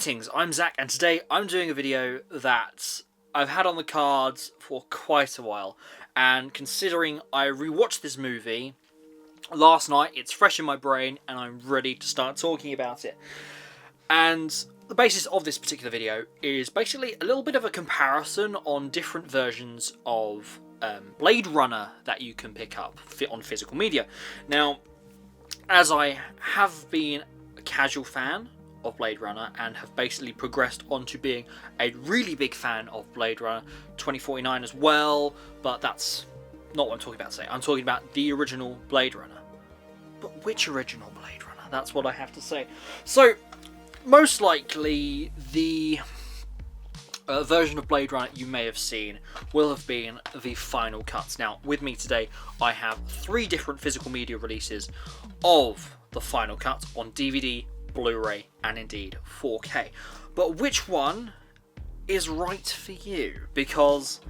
Greetings, I'm Zach, and today I'm doing a video that I've had on the cards for quite a while, and considering I rewatched this movie last night, it's fresh in my brain and I'm ready to start talking about it. And the basis of this particular video is basically a little bit of a comparison on different versions of Blade Runner that you can pick up on physical media. Now, as I have been a casual fan of Blade Runner and have basically progressed on to being a really big fan of Blade Runner 2049 as well, but that's not what I'm talking about today. I'm talking about the original Blade Runner. But which original Blade Runner? That's what I have to say. So, most likely the version of Blade Runner you may have seen will have been the final cuts. Now, with me today, I have 3 different physical media releases of the final cut on DVD, Blu-ray, and indeed 4K. But which one is right for you? Because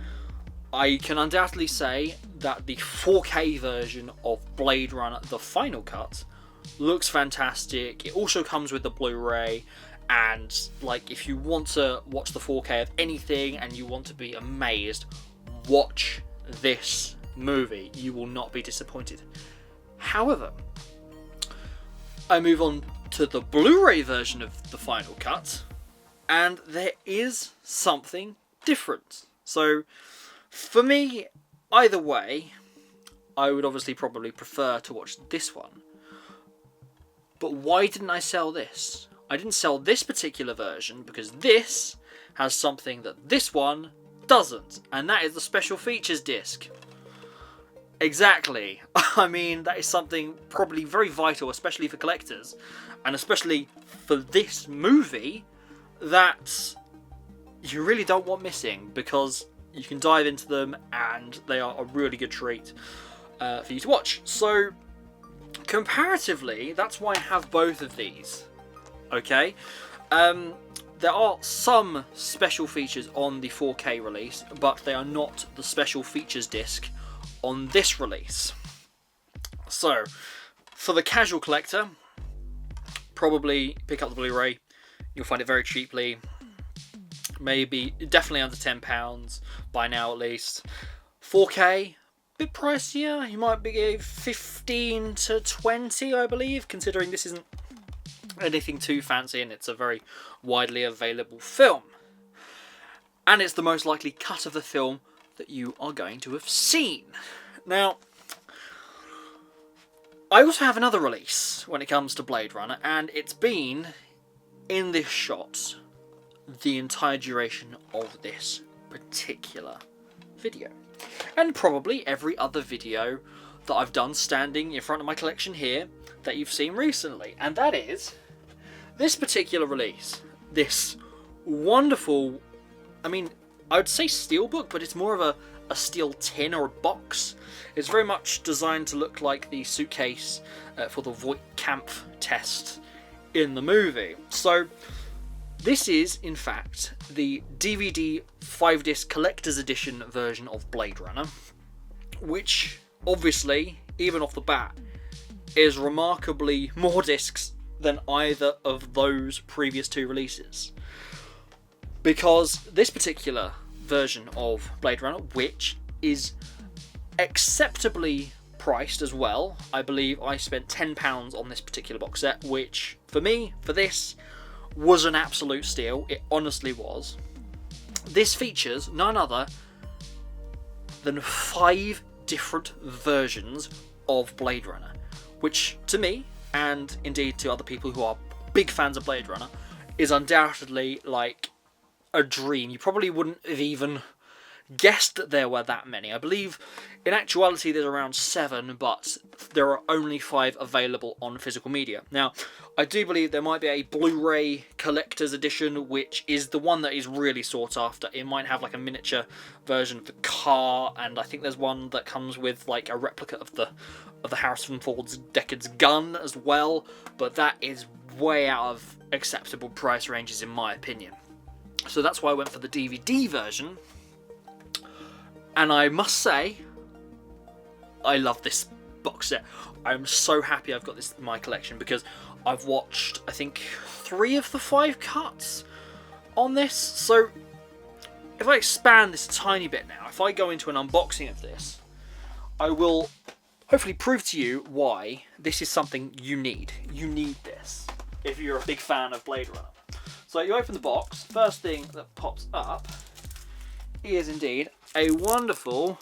I can undoubtedly say that the 4K version of Blade Runner, the final cut, looks fantastic. It also comes with the Blu-ray, and like, if you want to watch the 4K of anything and you want to be amazed, watch this movie. You will not be disappointed. However, I move on to the Blu-ray version of the final cut, and there is something different. So for me, either way, I would obviously probably prefer to watch this one. But why didn't I sell this? I didn't sell this particular version because this has something that this one doesn't, and that is the special features disc. Exactly. I mean, that is something probably very vital, especially for collectors, and especially for this movie, that you really don't want missing, because you can dive into them and they are a really good treat for you to watch. So, comparatively, that's why I have both of these. Okay? There are some special features on the 4K release, but they are not the special features disc on this release. So, for the casual collector, probably pick up the Blu-ray. You'll find it very cheaply. Definitely under £10 by now at least. 4K, bit pricier. You might be 15 to 20, I believe, considering this isn't anything too fancy and it's a very widely available film. And it's the most likely cut of the film that you are going to have seen. Now, I also have another release when it comes to Blade Runner, and it's been in this shot the entire duration of this particular video, and probably every other video that I've done standing in front of my collection here that you've seen recently, and that is this particular release. This wonderful, I mean, I would say steelbook, but it's more of a steel tin or a box. It's very much designed to look like the suitcase for the Voight Kampf test in the movie. So this is, in fact, the DVD 5-disc collector's edition version of Blade Runner, which, obviously, even off the bat, is remarkably more discs than either of those previous 2 releases. Because this particular version of Blade Runner, which is acceptably priced as well, I believe I spent £10 on this particular box set, which, for me, for this, was an absolute steal. It honestly was. This features none other than 5 different versions of Blade Runner, which to me, and indeed to other people who are big fans of Blade Runner, is undoubtedly like a dream. You probably wouldn't have even guessed that there were that many. I believe in actuality there's around 7, but there are only 5 available on physical media. Now, I do believe there might be a Blu-ray collector's edition, which is the one that is really sought after. It might have like a miniature version of the car, and I think there's one that comes with like a replica of the Harrison Ford's Deckard's gun as well, but that is way out of acceptable price ranges in my opinion. So that's why I went for the DVD version, and I must say, I love this box set. I'm so happy I've got this in my collection, because I've watched, I think, 3 of the 5 cuts on this. So if I expand this a tiny bit now, if I go into an unboxing of this, I will hopefully prove to you why this is something you need. You need this if you're a big fan of Blade Runner. So you open the box, first thing that pops up is indeed a wonderful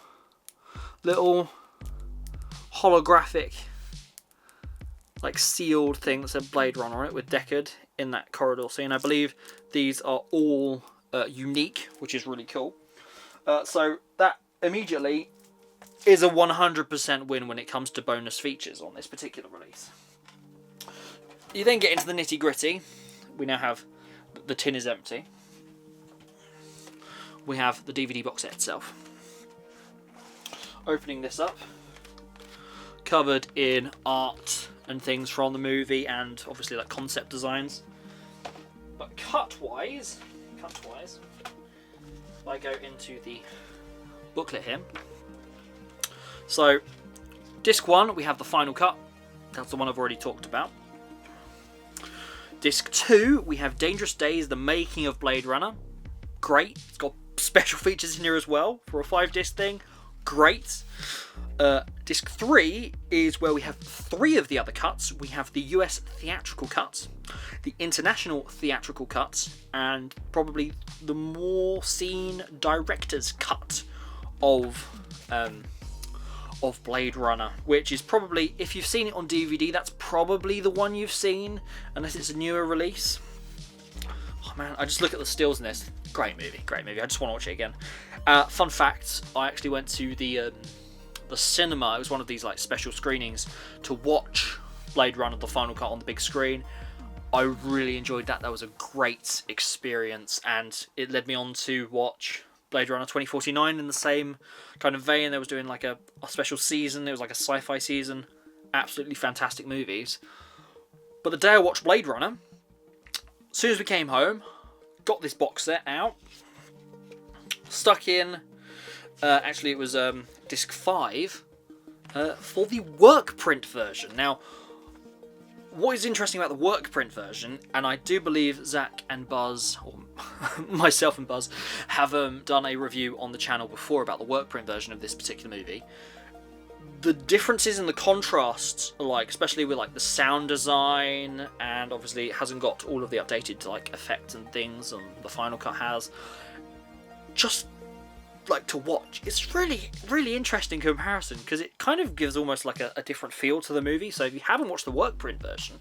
little holographic, like sealed thing that said Blade Runner on it with Deckard in that corridor scene. I believe these are all unique, which is really cool. So that immediately is a 100% win when it comes to bonus features on this particular release. You then get into the nitty gritty. We now have the tin is empty. We have the DVD box set itself. Opening this up, covered in art and things from the movie, and obviously like concept designs. But cut-wise, if I go into the booklet here. So, disc 1, we have the final cut. That's the one I've already talked about. Disc 2, we have Dangerous Days, the making of Blade Runner. Great. It's got special features in here as well for a 5-disc thing. Great. Disc 3 is where we have 3 of the other cuts. We have the US theatrical cut, the international theatrical cut, and probably the more seen director's cut of Blade Runner, which is probably, if you've seen it on DVD, that's probably the one you've seen, unless it's a newer release. Oh man, I just look at the stills in this. Great movie, great movie. I just want to watch it again. Fun fact, I actually went to the cinema. It was one of these like special screenings to watch Blade Runner, the final cut, on the big screen. I really enjoyed that. That was a great experience, and it led me on to watch Blade Runner 2049 in the same kind of vein. They was doing like a special season. It was like a sci-fi season. Absolutely fantastic movies. But the day I watched Blade Runner, as soon as we came home, got this box set out, stuck in, actually it was disc 5, for the work print version. Now, what is interesting about the work print version, and I do believe Zak and Buzz, or myself and Buzz, have done a review on the channel before about the work print version of this particular movie. The differences in the contrasts, like especially with like the sound design, and obviously it hasn't got all of the updated like effects and things, and the final cut has. Just like to watch, it's really interesting comparison, because it kind of gives almost like a different feel to the movie. So if you haven't watched the work print version,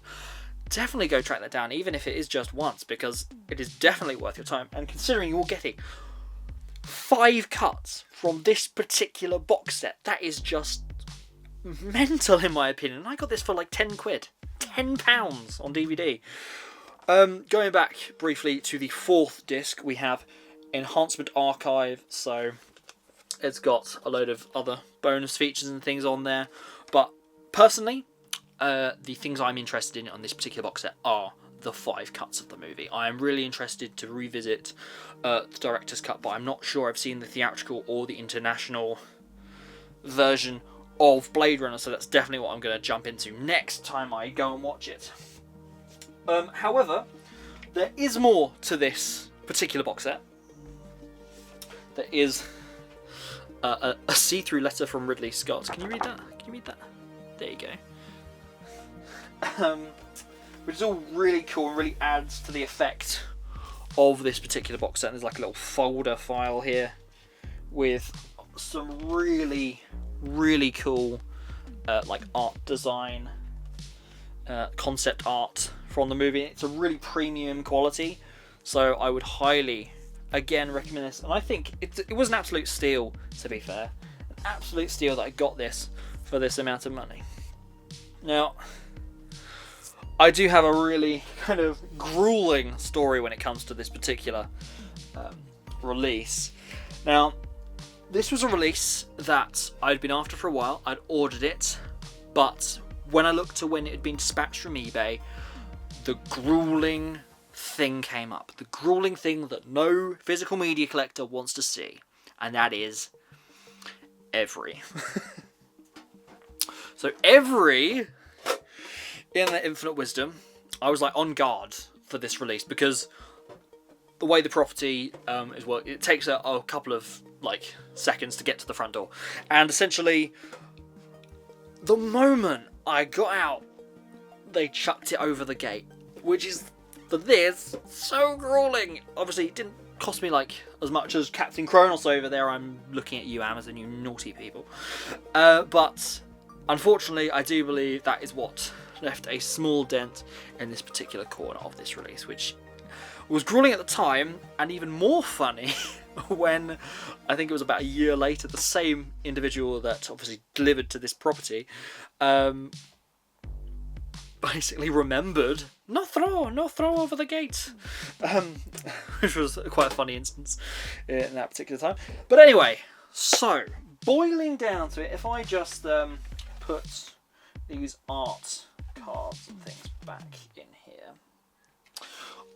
definitely go track that down, even if it is just once, because it is definitely worth your time. And considering you're getting 5 cuts from this particular box set, that is just mental in my opinion. I got this for like 10 quid, £10 on DVD. Going back briefly to the 4th disc, we have Enhancement Archive, so it's got a load of other bonus features and things on there. But personally, the things I'm interested in on this particular box set are the 5 cuts of the movie. I am really interested to revisit the director's cut, but I'm not sure I've seen the theatrical or the international version of Blade Runner, so that's definitely what I'm going to jump into next time I go and watch it. However, there is more to this particular box set. There is a see-through letter from Ridley Scott. Can you read that? Can you read that? There you go. Which is all really cool and really adds to the effect of this particular box set. There's like a little folder file here with some really cool like art design, concept art from the movie. It's a really premium quality, so I would highly again recommend this. And I think it was an absolute steal, to be fair, an absolute steal that I got this for this amount of money. Now, I do have a really kind of grueling story when it comes to this particular release. Now, this was a release that I'd been after for a while. I'd ordered it, but when I looked to when it had been dispatched from eBay, the grueling thing came up. The grueling thing that no physical media collector wants to see, and that is Every. So Every, in their infinite wisdom, I was like on guard for this release because the way the property is worked, it takes a couple of like seconds to get to the front door, and essentially the moment I got out, they chucked it over the gate, which is for this so grueling. Obviously, it didn't cost me like as much as Captain Kronos over there. I'm looking at you, Amazon, you naughty people. But unfortunately, I do believe that is what left a small dent in this particular corner of this release, which was grueling at the time, and even more funny when I think it was about a year later, the same individual that obviously delivered to this property basically remembered no throw over the gate, which was quite a funny instance in that particular time. But anyway, so boiling down to it, if I just put these art cards and things back in here,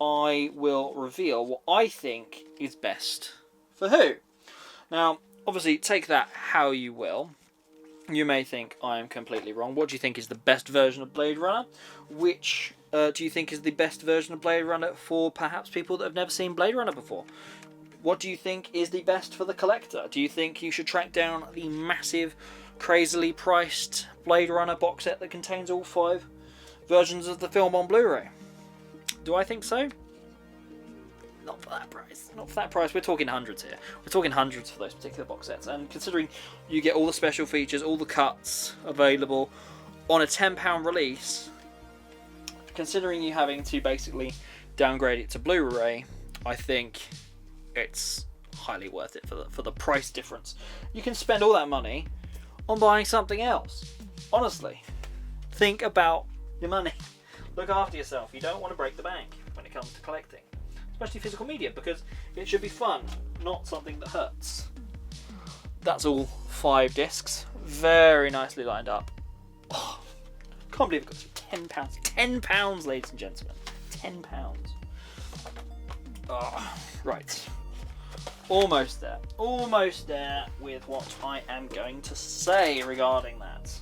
I will reveal what I think is best for who. Now, obviously, take that how you will. You may think I am completely wrong. What do you think is the best version of Blade Runner? Which do you think is the best version of Blade Runner for perhaps people that have never seen Blade Runner before? What do you think is the best for the collector? Do you think you should track down the massive, crazily priced Blade Runner box set that contains all 5 versions of the film on Blu-ray? Do I think so? Not for that price. Not for that price. We're talking hundreds here. We're talking hundreds for those particular box sets. And considering you get all the special features, all the cuts available on a £10 release, considering you having to basically downgrade it to Blu-ray, I think it's highly worth it for the price difference. You can spend all that money on buying something else. Honestly, think about your money. Look after yourself. You don't want to break the bank when it comes to collecting, especially physical media, because it should be fun, not something that hurts. That's all 5 discs, very nicely lined up. Oh, can't believe it got £10. £10, ladies and gentlemen. £10. Oh, right. Almost there. Almost there with what I am going to say regarding that.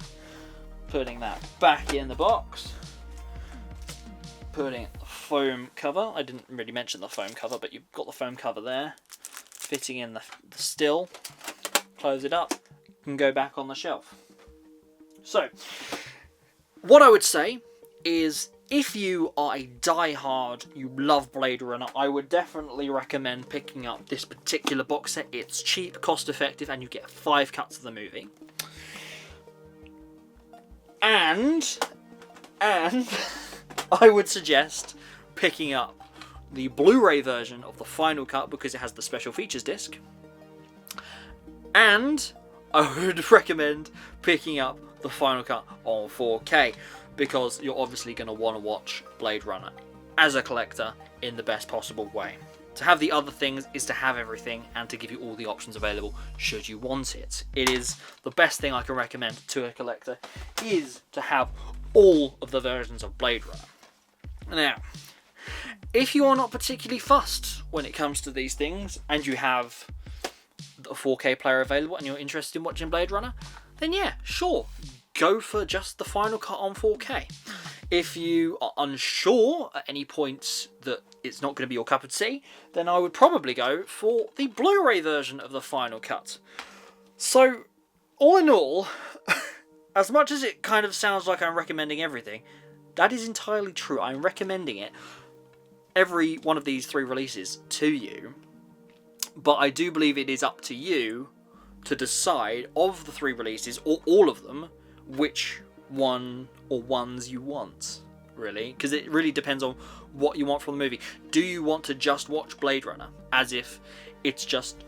Putting that back in the box. Putting the foam cover. I didn't really mention the foam cover, but you've got the foam cover there. Fitting in the still. Close it up. And go back on the shelf. So, what I would say is, if you are a die-hard, you love Blade Runner, I would definitely recommend picking up this particular box set. It's cheap, cost-effective, and you get 5 cuts of the movie. And I would suggest picking up the Blu-ray version of the final cut because it has the special features disc. And I would recommend picking up the final cut on 4K because you're obviously going to want to watch Blade Runner as a collector in the best possible way. To have the other things is to have everything and to give you all the options available should you want it. It is the best thing I can recommend to a collector is to have all of the versions of Blade Runner. Now, if you are not particularly fussed when it comes to these things and you have a 4K player available and you're interested in watching Blade Runner, then yeah, sure, go for just the final cut on 4K. If you are unsure at any point that it's not going to be your cup of tea, then I would probably go for the Blu-ray version of the final cut. So, all in all, as much as it kind of sounds like I'm recommending everything, that is entirely true. I'm recommending it, every one of these 3 releases, to you. But I do believe it is up to you to decide, of the 3 releases, or all of them, which one or ones you want, really. Because it really depends on what you want from the movie. Do you want to just watch Blade Runner as if it's just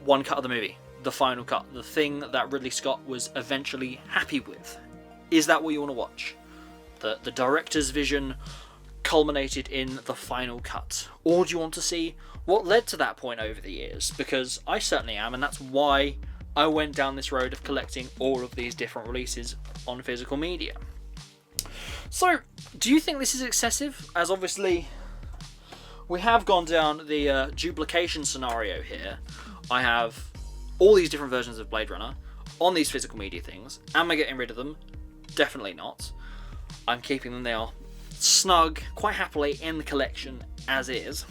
one cut of the movie, the final cut, the thing that Ridley Scott was eventually happy with? Is that what you want to watch? The director's vision culminated in the final cut? Or do you want to see what led to that point over the years? Because I certainly am, and that's why I went down this road of collecting all of these different releases on physical media. So, do you think this is excessive? As obviously, we have gone down the duplication scenario here. I have all these different versions of Blade Runner on these physical media things. Am I getting rid of them? Definitely not. I'm keeping them. They are snug, quite happily in the collection as is.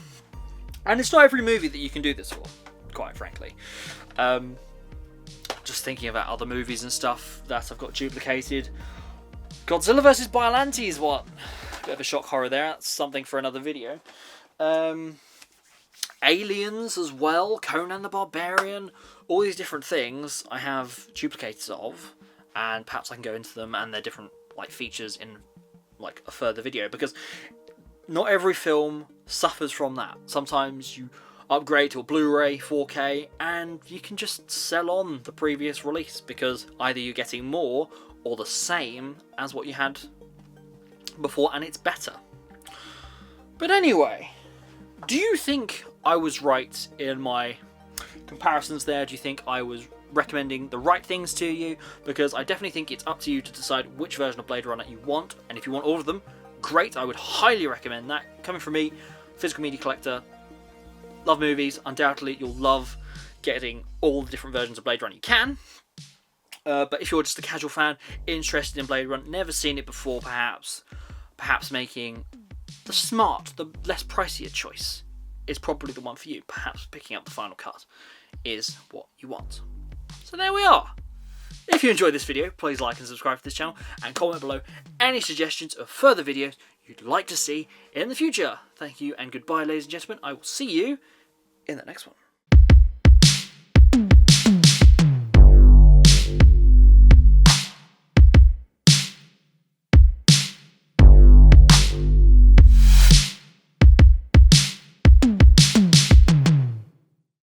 And it's not every movie that you can do this for, quite frankly. Just thinking about other movies and stuff that I've got duplicated. Godzilla vs. Biollante is one. Bit of a shock horror there. That's something for another video. Aliens as well. Conan the Barbarian. All these different things I have duplicates of, and perhaps I can go into them and their different like features in like a further video, because not every film suffers from that. Sometimes you upgrade to a Blu-ray 4K and you can just sell on the previous release because either you're getting more or the same as what you had before, and it's better. But anyway, do you think I was right in my comparisons there? Do you think I was recommending the right things to you? Because I definitely think it's up to you to decide which version of Blade Runner you want, and if you want all of them, great, I would highly recommend that. Coming from me, physical media collector, love movies, undoubtedly you'll love getting all the different versions of Blade Runner you can. But if you're just a casual fan, interested in Blade Runner, never seen it before, perhaps making the smart, the less pricier choice is probably the one for you. Perhaps picking up the final cut is what you want. So there we are. If you enjoyed this video, please like and subscribe to this channel, and comment below any suggestions of further videos you'd like to see in the future. Thank you and goodbye, ladies and gentlemen. I will see you in the next one.